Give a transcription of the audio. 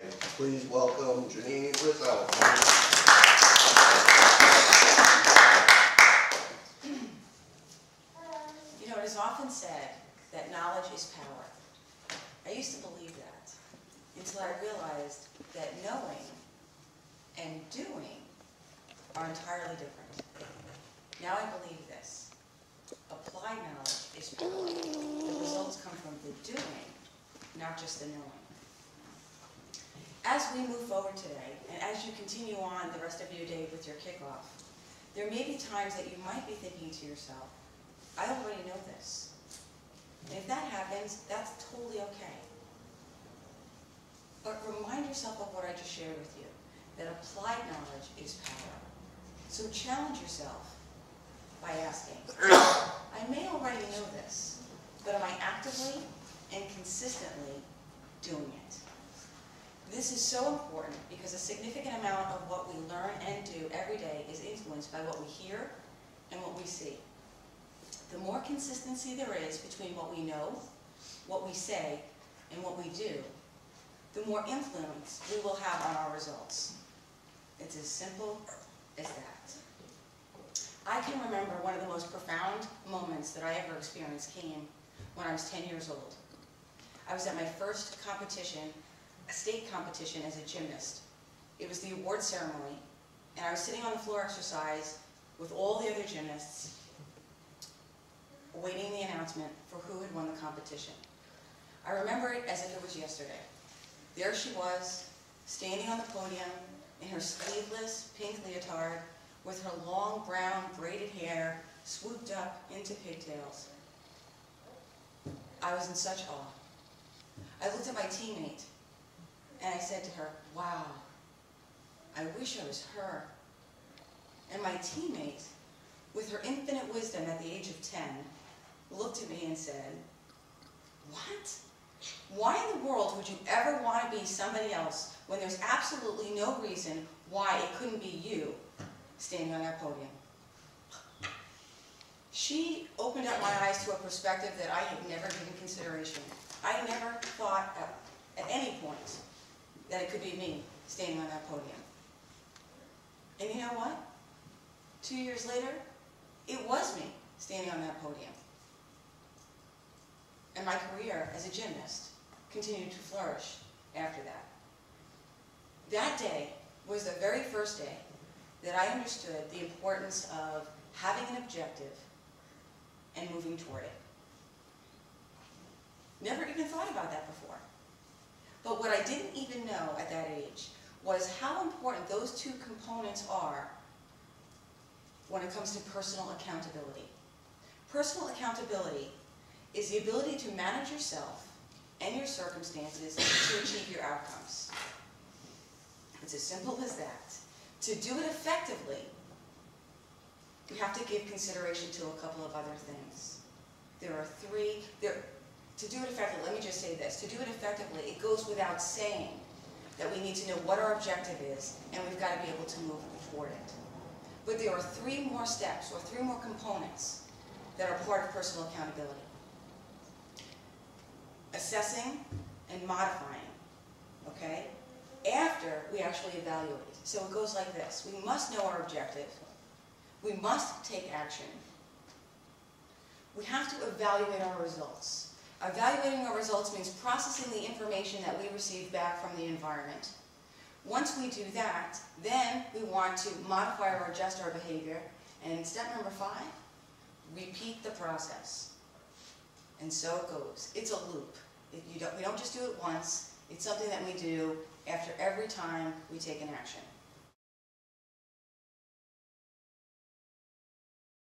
Please welcome Jeannine Rizzo. You know, it is often said that knowledge is power. I used to believe that until I realized that knowing and doing are entirely different. Now I believe this. Applied knowledge is power. The results come from the doing, not just the knowing. As we move forward today, and as you continue on the rest of your day with your kickoff, there may be times that you might be thinking to yourself, I already know this. And if that happens, that's totally okay. But remind yourself of what I just shared with you, that applied knowledge is power. So challenge yourself by asking, I may already know this, but am I actively and consistently doing it? This is so important because a significant amount of what we learn and do every day is influenced by what we hear and what we see. The more consistency there is between what we know, what we say, and what we do, the more influence we will have on our results. It's as simple as that. I can remember one of the most profound moments that I ever experienced came when I was 10 years old. I was at my first competition, a state competition as a gymnast. It was the award ceremony, and I was sitting on the floor exercise with all the other gymnasts, awaiting the announcement for who had won the competition. I remember it as if it was yesterday. There she was, standing on the podium in her sleeveless pink leotard with her long brown braided hair swooped up into pigtails. I was in such awe. I looked at my teammate and I said to her, wow, I wish I was her. And my teammate, with her infinite wisdom at the age of 10, looked at me and said, what? Why in the world would you ever want to be somebody else when there's absolutely no reason why it couldn't be you standing on that podium? She opened up my eyes to a perspective that I had never given consideration. I never thought at any point that it could be me standing on that podium. And you know what? 2 years later, it was me standing on that podium. And my career as a gymnast continued to flourish after that. That day was the very first day that I understood the importance of having an objective and moving toward it. Never even thought about that before. But what I didn't even know at that age was how important those two components are when it comes to personal accountability. Personal accountability is the ability to manage yourself and your circumstances to achieve your outcomes. It's as simple as that. To do it effectively, you have to give consideration to a couple of other things. To do it effectively, let me just say this. To do it effectively, it goes without saying that we need to know what our objective is, and we've got to be able to move toward it. But there are 3 more steps, or 3 more components that are part of personal accountability. Assessing and modifying, okay? After we actually evaluate. So it goes like this. We must know our objective. We must take action. We have to evaluate our results. Evaluating our results means processing the information that we receive back from the environment. Once we do that, then we want to modify or adjust our behavior. And step number 5, repeat the process. And so it goes. It's a loop. We don't just do it once. It's something that we do after every time we take an action.